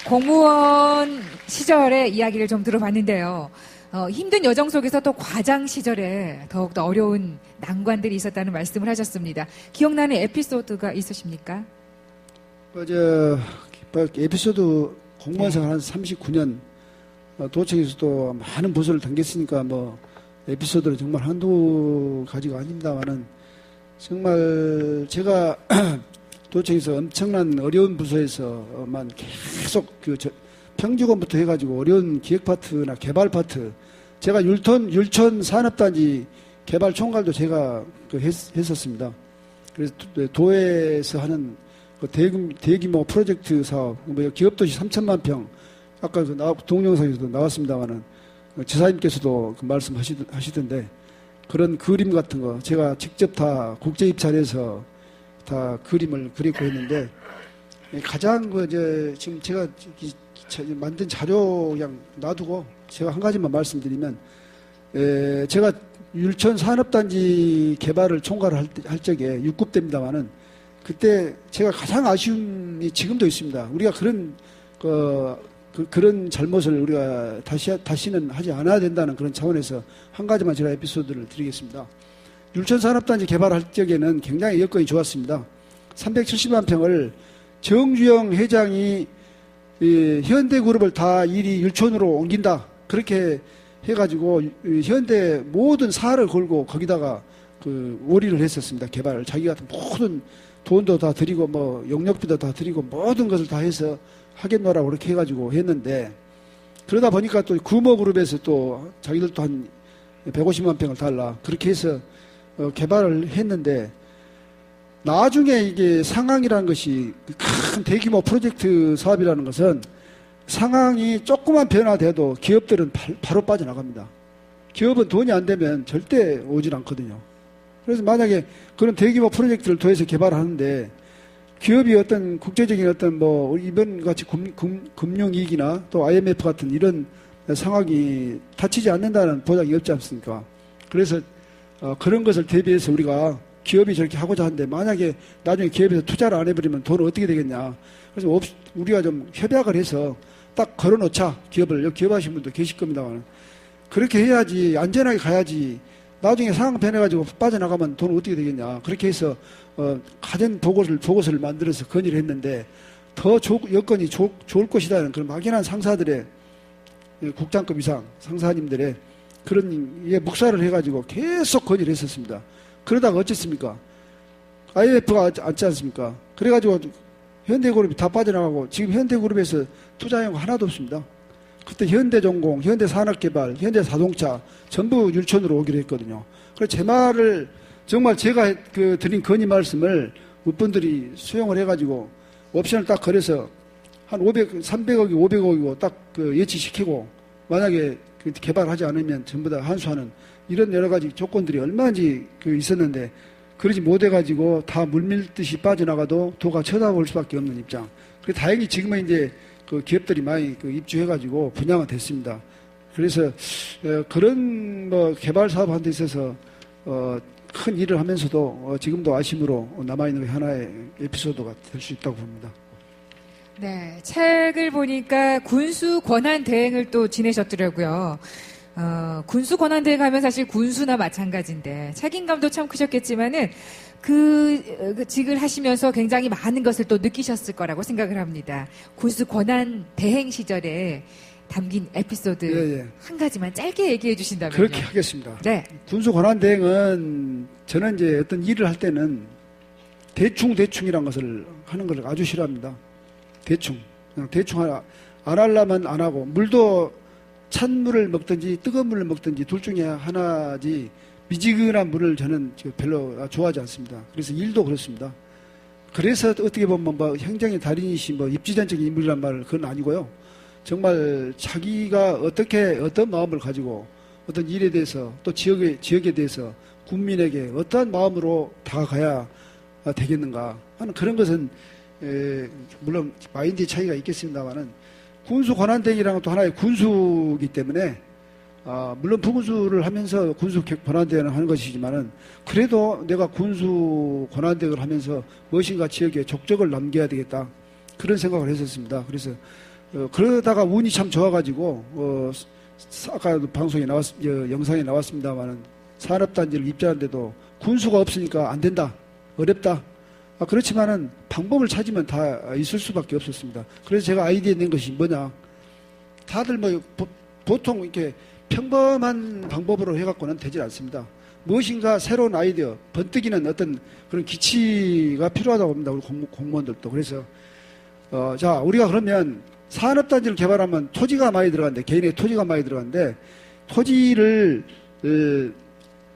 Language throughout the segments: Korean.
공무원 시절의 이야기를 좀 들어봤는데요. 힘든 여정 속에서 또 과장 시절에 더욱더 어려운 난관들이 있었다는 말씀을 하셨습니다. 기억나는 에피소드가 있으십니까? 에피소드 공무원 생활 한 39년 도청에서도 많은 부서를 당겼으니까 에피소드는 정말 한두 가지가 아닙니다만은 정말 제가 도청에서 엄청난 어려운 부서에서만 계속 평직원부터 해가지고 어려운 기획 파트나 개발 파트, 제가 율촌 산업단지 개발 총괄도 제가 했었습니다. 그래서 도에서 하는 대규모 프로젝트 사업, 기업도시 3천만 평, 아까 동영상에서도 나왔습니다만은 지사님께서도 말씀하시던데 그런 그림 같은 거 제가 직접 다 국제 입찰해서 다 그림을 그리고 했는데 가장 지금 제가 만든 자료 그냥 놔두고 제가 한 가지만 말씀드리면 제가 율촌 산업단지 개발을 총괄할 적에 6급 때입니다만은 그때 제가 가장 아쉬움이 지금도 있습니다. 우리가 그런 잘못을 우리가 다시는 하지 않아야 된다는 그런 차원에서 한 가지만 제가 에피소드를 드리겠습니다. 율촌 산업단지 개발할 적에는 굉장히 여건이 좋았습니다. 370만 평을 정주영 회장이 현대그룹을 다 일이 율촌으로 옮긴다. 그렇게 해가지고 현대 모든 사활을 걸고 거기다가 올인을 했었습니다. 개발을. 자기가 모든 돈도 다 드리고 용역비도 다 드리고 모든 것을 다 해서 하겠노라고 그렇게 해가지고 했는데 그러다 보니까 또 구모그룹에서 또 자기들도 한 150만 평을 달라. 그렇게 해서 개발을 했는데 나중에 이게 상황이라는 것이 큰 대규모 프로젝트 사업이라는 것은 상황이 조그만 변화돼도 기업들은 바로 빠져나갑니다. 기업은 돈이 안 되면 절대 오질 않거든요. 그래서 만약에 그런 대규모 프로젝트를 도에서 개발하는데 기업이 어떤 국제적인 이번 같이 금융위기나 또 IMF 같은 이런 상황이 닥치지 않는다는 보장이 없지 않습니까? 그래서 그런 것을 대비해서 우리가 기업이 저렇게 하고자 하는데 만약에 나중에 기업에서 투자를 안 해버리면 돈은 어떻게 되겠냐. 그래서 우리가 좀 협약을 해서 딱 걸어놓자. 기업을. 기업하신 분도 계실 겁니다만. 그렇게 해야지 안전하게 가야지. 나중에 상황 변해가지고 빠져나가면 돈은 어떻게 되겠냐. 그렇게 해서 가전 보고서를 만들어서 건의를 했는데 더 여건이 좋을 것이라는 그런 막연한 상사들의 국장급 이상 상사님들의 그런 묵살을 해가지고 계속 건의를 했었습니다. 그러다가 어쨌습니까? IMF가 앉지 않습니까? 그래가지고 현대그룹이 다 빠져나가고 지금 현대그룹에서 투자한 거 하나도 없습니다. 그때 현대전공, 현대산업개발, 현대자동차 전부 율촌으로 오기로 했거든요. 그래서 제 말을 정말 제가 드린 건의 말씀을 분들이 수용을 해가지고 옵션을 딱 걸어서 한 300억이 500억이고 딱 예치시키고 만약에 개발하지 않으면 전부 다 환수하는 이런 여러 가지 조건들이 얼마든지 있었는데 그러지 못해가지고 다 물밀듯이 빠져나가도 도가 쳐다볼 수밖에 없는 입장. 그래서 다행히 지금은 이제 기업들이 많이 입주해가지고 분양은 됐습니다. 그래서 그런 개발 사업하는 데 있어서 큰 일을 하면서도 지금도 아쉬움으로 남아있는 하나의 에피소드가 될 수 있다고 봅니다. 네, 책을 보니까 군수 권한 대행을 또 지내셨더라고요. 군수 권한 대행 하면 사실 군수나 마찬가지인데 책임감도 참 크셨겠지만은 그 직을 하시면서 굉장히 많은 것을 또 느끼셨을 거라고 생각을 합니다. 군수 권한 대행 시절에 담긴 에피소드 한 가지만 짧게 얘기해 주신다면요. 그렇게 하겠습니다. 네. 군수 권한 대행은 저는 이제 어떤 일을 할 때는 대충이란 것을 하는 걸 아주 싫어합니다. 그냥 대충 안 하려면 안 하고 물도 찬물을 먹든지 뜨거운 물을 먹든지 둘 중에 하나지 미지근한 물을 저는 별로 좋아하지 않습니다. 그래서 일도 그렇습니다. 그래서 어떻게 보면 행정의 달인이시 입지전적인 인물이란 말 그건 아니고요. 정말 자기가 어떤 마음을 가지고 어떤 일에 대해서 또 지역에 대해서 국민에게 어떠한 마음으로 다가가야 되겠는가 하는 그런 것은 물론 마인드의 차이가 있겠습니다만은 군수 권한대행이라는 것도 하나의 군수이기 때문에 물론 부군수를 하면서 군수 권한대행을 하는 것이지만은 그래도 내가 군수 권한대행을 하면서 무엇인가 지역에 족적을 남겨야 되겠다. 그런 생각을 했었습니다. 그래서 그러다가 운이 참 좋아가지고 아까도 방송에 영상에 나왔습니다만은 산업단지를 입주하는데도 군수가 없으니까 안 된다, 어렵다. 그렇지만은 방법을 찾으면 다 있을 수밖에 없었습니다. 그래서 제가 아이디어 낸 것이 뭐냐? 다들 보통 이렇게 평범한 방법으로 해갖고는 되질 않습니다. 무엇인가 새로운 아이디어, 번뜩이는 어떤 그런 기치가 필요하다고 봅니다. 우리 공무원들도. 그래서 자, 우리가 그러면 산업단지를 개발하면 토지가 많이 들어간대. 개인의 토지가 많이 들어간대. 토지를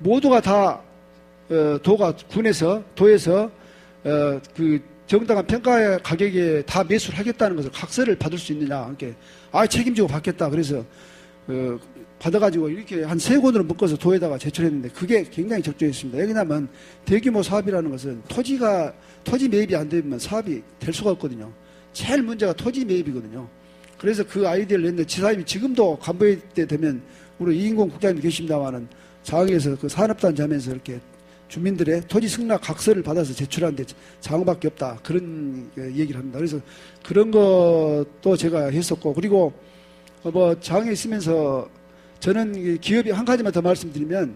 모두가 다 도에서 그 정당한 평가 가격에 다 매수를 하겠다는 것을 각서를 받을 수 있느냐. 이렇게 책임지고 받겠다. 그래서 받아가지고 이렇게 한 3권으로 묶어서 도에다가 제출했는데 그게 굉장히 적절했습니다. 왜냐하면 대규모 사업이라는 것은 토지 매입이 안 되면 사업이 될 수가 없거든요. 제일 문제가 토지 매입이거든요. 그래서 그 아이디어를 냈는데 지사님이 지금도 간부회 때 되면 우리 이인공 국장님 계십니다만은 장에서 그 산업단지 하면서 이렇게 주민들의 토지 승낙 각서를 받아서 제출하는데 장밖에 없다. 그런 얘기를 합니다. 그래서 그런 것도 제가 했었고, 그리고 장에 있으면서 저는 기업이 한 가지만 더 말씀드리면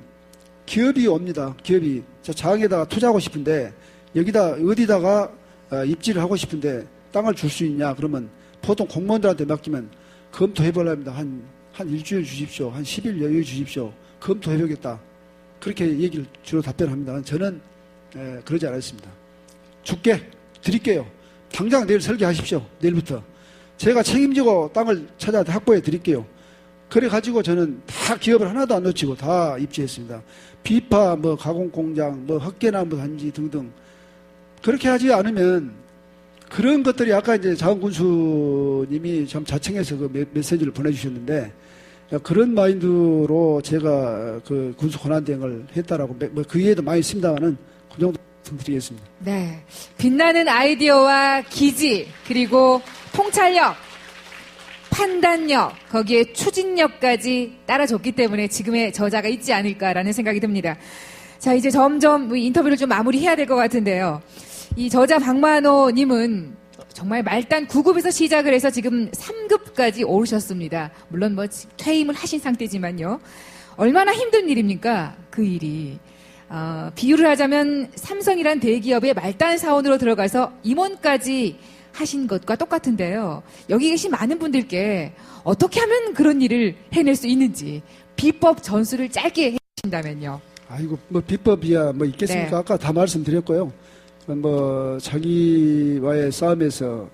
기업이 옵니다. 기업이 장에다가 투자하고 싶은데 여기다 어디다가 입지를 하고 싶은데 땅을 줄 수 있냐? 그러면 보통 공무원들한테 맡기면 검토해보려 합니다. 한 일주일 주십시오. 한 10일 여유 주십시오. 검토해보겠다. 그렇게 얘기를 주로 답변합니다. 저는 그러지 않았습니다. 드릴게요. 당장 내일 설계하십시오. 내일부터. 제가 책임지고 땅을 찾아 확보해 드릴게요. 그래가지고 저는 다 기업을 하나도 안 놓치고 다 입지했습니다. 비파, 가공공장, 헛개나무 단지 등등. 그렇게 하지 않으면 그런 것들이 아까 이제 장군수님이 참 자청해서 그 메시지를 보내주셨는데 그런 마인드로 제가 그 군수 권한대행을 했다라고 그 이해도 많이 있습니다만은 그 정도 말씀드리겠습니다. 네. 빛나는 아이디어와 기지, 그리고 통찰력, 판단력, 거기에 추진력까지 따라줬기 때문에 지금의 저자가 있지 않을까라는 생각이 듭니다. 자, 이제 점점 인터뷰를 좀 마무리해야 될 것 같은데요. 이 저자 박만호님은 정말 말단 9급에서 시작을 해서 지금 3급까지 오르셨습니다. 물론 퇴임을 하신 상태지만요. 얼마나 힘든 일입니까? 그 일이. 비유를 하자면 삼성이란 대기업의 말단 사원으로 들어가서 임원까지 하신 것과 똑같은데요. 여기 계신 많은 분들께 어떻게 하면 그런 일을 해낼 수 있는지 비법 전수를 짧게 해주신다면요. 아이고, 비법이야 있겠습니까? 네. 아까 다 말씀드렸고요. 자기와의 싸움에서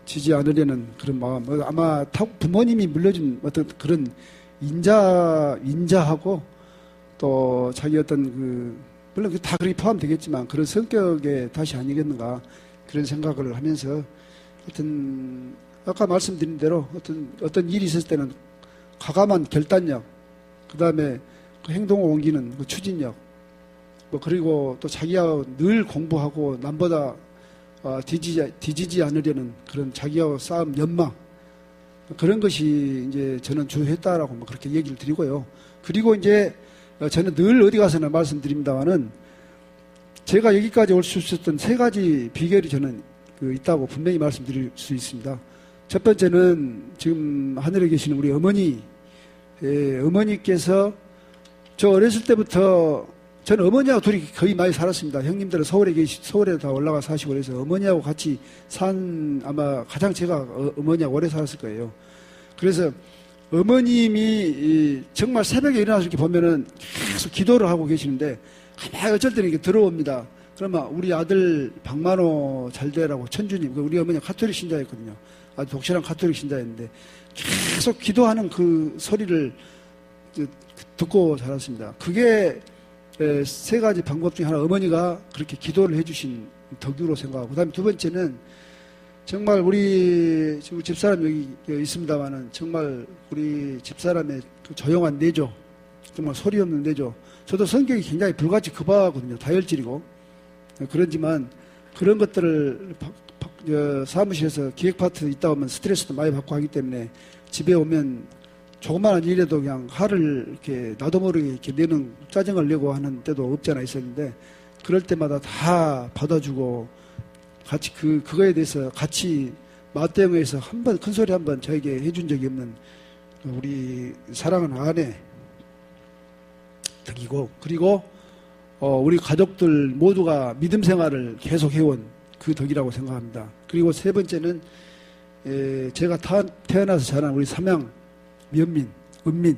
지지 않으려는 그런 마음, 아마 부모님이 물려준 어떤 그런 인자하고 또 자기 어떤 물론 다 그렇게 포함되겠지만 그런 성격에 다시 아니겠는가 그런 생각을 하면서 하여튼 아까 말씀드린 대로 어떤 일이 있었을 때는 과감한 결단력, 그 다음에 그 행동을 옮기는 그 추진력, 그리고 또 자기와 늘 공부하고 남보다 뒤지지 않으려는 그런 자기와 싸움 연망, 그런 것이 이제 저는 주했다라고 그렇게 얘기를 드리고요. 그리고 이제 저는 늘 어디 가서나 말씀드립니다만은 제가 여기까지 올 수 있었던 3가지 비결이 저는 있다고 분명히 말씀드릴 수 있습니다. 첫 번째는 지금 하늘에 계시는 우리 어머니께서 저 어렸을 때부터 저는 어머니하고 둘이 거의 많이 살았습니다. 형님들은 서울에 다 올라가 사시고 그래서 어머니하고 같이 아마 가장 제가 어머니하고 오래 살았을 거예요. 그래서 어머님이 정말 새벽에 일어나서 이렇게 보면은 계속 기도를 하고 계시는데 가만히 어쩔 때는 이렇게 들어옵니다. 그러면 우리 아들 박만호 잘 되라고 천주님, 우리 어머니가 가톨릭 신자였거든요. 아주 독실한 가톨릭 신자였는데 계속 기도하는 그 소리를 듣고 자랐습니다. 그게 3가지 방법 중에 하나, 어머니가 그렇게 기도를 해주신 덕유로 생각하고, 그 다음에 두 번째는 정말 우리 집사람 여기 있습니다만은 정말 우리 집사람의 그 조용한 내조, 정말 소리 없는 내조. 저도 성격이 굉장히 불같이 급하거든요. 다혈질이고. 그렇지만 그런 것들을 사무실에서 기획 파트 있다 오면 스트레스도 많이 받고 하기 때문에 집에 오면 조그마한 일에도 그냥 화를 이렇게 나도 모르게 이렇게 내는, 짜증을 내고 하는 때도 없지 않아 있었는데 그럴 때마다 다 받아주고 같이 그거에 대해서 같이 맞대응해서 한번 큰 소리 한번 저에게 해준 적이 없는 우리 사랑하는 아내 덕이고, 그리고 우리 가족들 모두가 믿음 생활을 계속 해온 그 덕이라고 생각합니다. 그리고 세 번째는 제가 태어나서 자란 우리 삼양 면민, 은민,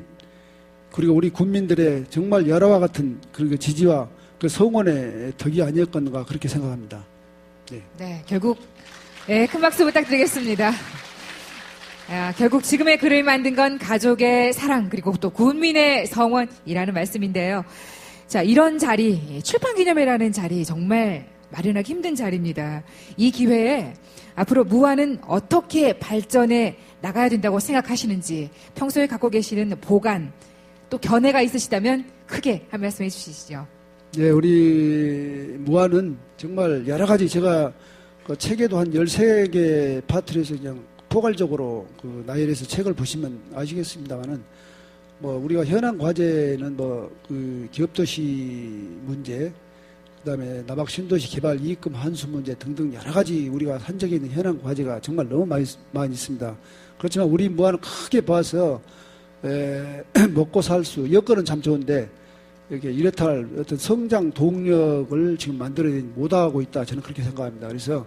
그리고 우리 국민들의 정말 열화와 같은 그 지지와 그 성원의 덕이 아니었건가 그렇게 생각합니다. 네, 결국 큰 박수 부탁드리겠습니다. 결국 지금의 글을 만든 건 가족의 사랑 그리고 또 국민의 성원이라는 말씀인데요. 자, 이런 자리, 출판기념회라는 자리 정말 마련하기 힘든 자리입니다. 이 기회에 앞으로 무한은 어떻게 발전해 나가야 된다고 생각하시는지, 평소에 갖고 계시는 보관 또 견해가 있으시다면 크게 한 말씀 해주시죠. 네, 우리 무한은 정말 여러 가지 제가 그 책에도 한 13개 파트에서 그냥 포괄적으로 그 나열해서 책을 보시면 아시겠습니다만은 뭐 우리가 현안 과제는 뭐 그 기업도시 문제, 그다음에 남학 신도시 개발 이익금 환수 문제 등등 여러 가지 우리가 한 적에 있는 현안 과제가 정말 너무 많이 있습니다. 그렇지만 우리 무한은 크게 봐서 먹고 살 수, 여건은 참 좋은데 이렇게 이렇다 할 어떤 성장 동력을 지금 만들어내지 못하고 있다. 저는 그렇게 생각합니다. 그래서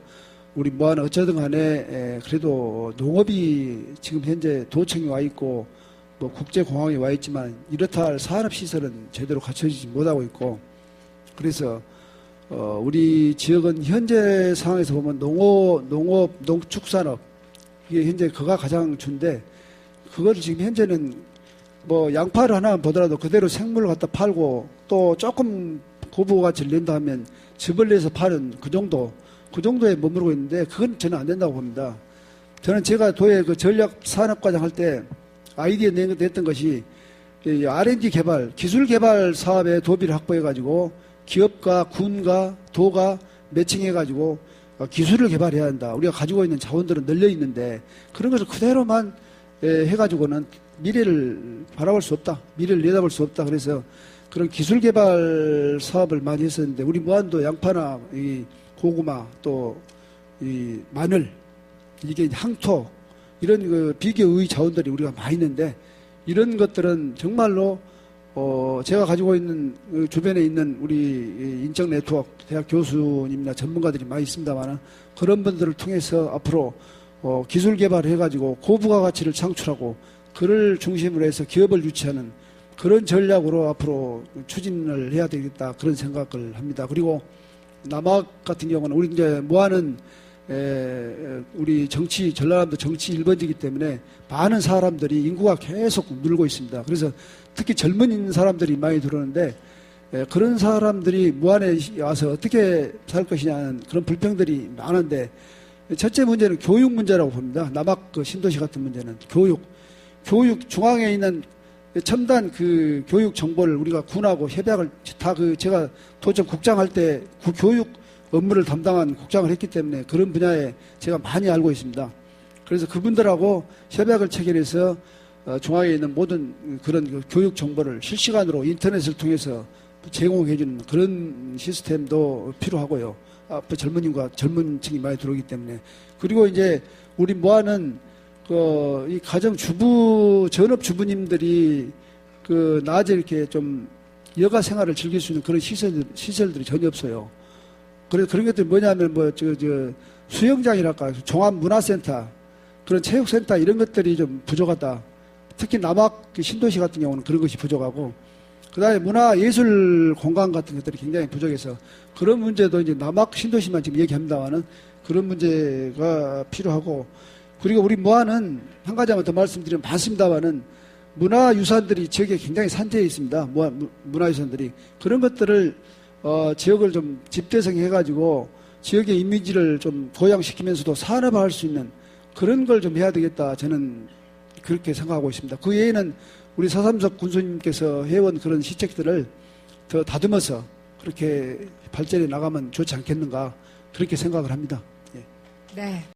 우리 무한은 어쩌든 간에 그래도 농업이 지금 현재 도청이 와 있고 뭐 국제공항에 와 있지만 이렇다 할 산업시설은 제대로 갖춰지지 못하고 있고, 그래서 우리 지역은 현재 상황에서 보면 농업, 농축산업 이게 현재 그가 가장 준데, 그걸 지금 현재는 뭐 양파를 하나 보더라도 그대로 생물을 갖다 팔고 또 조금 고부가치를 낸다 하면 즙을 내서 파는 그 정도에 머무르고 있는데, 그건 저는 안 된다고 봅니다. 저는 제가 도에 그 전략 산업과장 할 때 아이디어 냈던 것이 R&D 개발, 기술 개발 사업에 도비를 확보해가지고 기업과 군과 도가 매칭해가지고 기술을 개발해야 한다. 우리가 가지고 있는 자원들은 널려 있는데 그런 것을 그대로만 해가지고는 미래를 바라볼 수 없다. 미래를 내다볼 수 없다. 그래서 그런 기술 개발 사업을 많이 했었는데, 우리 무안도 양파나 이 고구마 또 이 마늘, 이게 항토, 이런 그 비교의 자원들이 우리가 많이 있는데, 이런 것들은 정말로 제가 가지고 있는 그 주변에 있는 우리 인적 네트워크, 대학 교수님이나 전문가들이 많이 있습니다만, 그런 분들을 통해서 앞으로 기술 개발을 해가지고 고부가 가치를 창출하고 그를 중심으로 해서 기업을 유치하는 그런 전략으로 앞으로 추진을 해야 되겠다, 그런 생각을 합니다. 그리고 남학 같은 경우는 우리 이제 무안은 우리 전라남도 정치 1번지이기 때문에 많은 사람들이 인구가 계속 늘고 있습니다. 그래서 특히 젊은 사람들이 많이 들어오는데, 그런 사람들이 무안에 와서 어떻게 살 것이냐는 그런 불평들이 많은데, 첫째 문제는 교육 문제라고 봅니다. 남학 그 신도시 같은 문제는 교육 중앙에 있는 첨단 그 교육 정보를 우리가 군하고 협약을 다 제가 도청 국장 할 때 교육 업무를 담당한 국장을 했기 때문에 그런 분야에 제가 많이 알고 있습니다. 그래서 그분들하고 협약을 체결해서 중앙에 있는 모든 그런 그 교육 정보를 실시간으로 인터넷을 통해서 제공해주는 그런 시스템도 필요하고요. 앞으로 젊은 층이 많이 들어오기 때문에. 그리고 이제 우리 무안은 이 가정 전업 주부님들이 그 낮에 이렇게 좀 여가 생활을 즐길 수 있는 그런 시설들이 전혀 없어요. 그래서 그런 것들이 뭐냐면 수영장이랄까, 종합문화센터, 그런 체육센터 이런 것들이 좀 부족하다. 특히 남학 신도시 같은 경우는 그런 것이 부족하고, 그 다음에 문화예술 공간 같은 것들이 굉장히 부족해서 그런 문제도 이제 남학 신도시만 지금 얘기합니다만은 그런 문제가 필요하고, 그리고 우리 무안은 한 가지만 더 말씀드리면 많습니다만은 문화유산들이 지역에 굉장히 산재해 있습니다. 문화유산들이. 그런 것들을 지역을 좀 집대성해가지고 지역의 이미지를 좀 보양시키면서도 산업화할 수 있는 그런 걸 좀 해야 되겠다. 저는 그렇게 생각하고 있습니다. 그 외에는 우리 서삼석 군수님께서 해온 그런 시책들을 더 다듬어서 그렇게 발전해 나가면 좋지 않겠는가, 그렇게 생각을 합니다. 예. 네.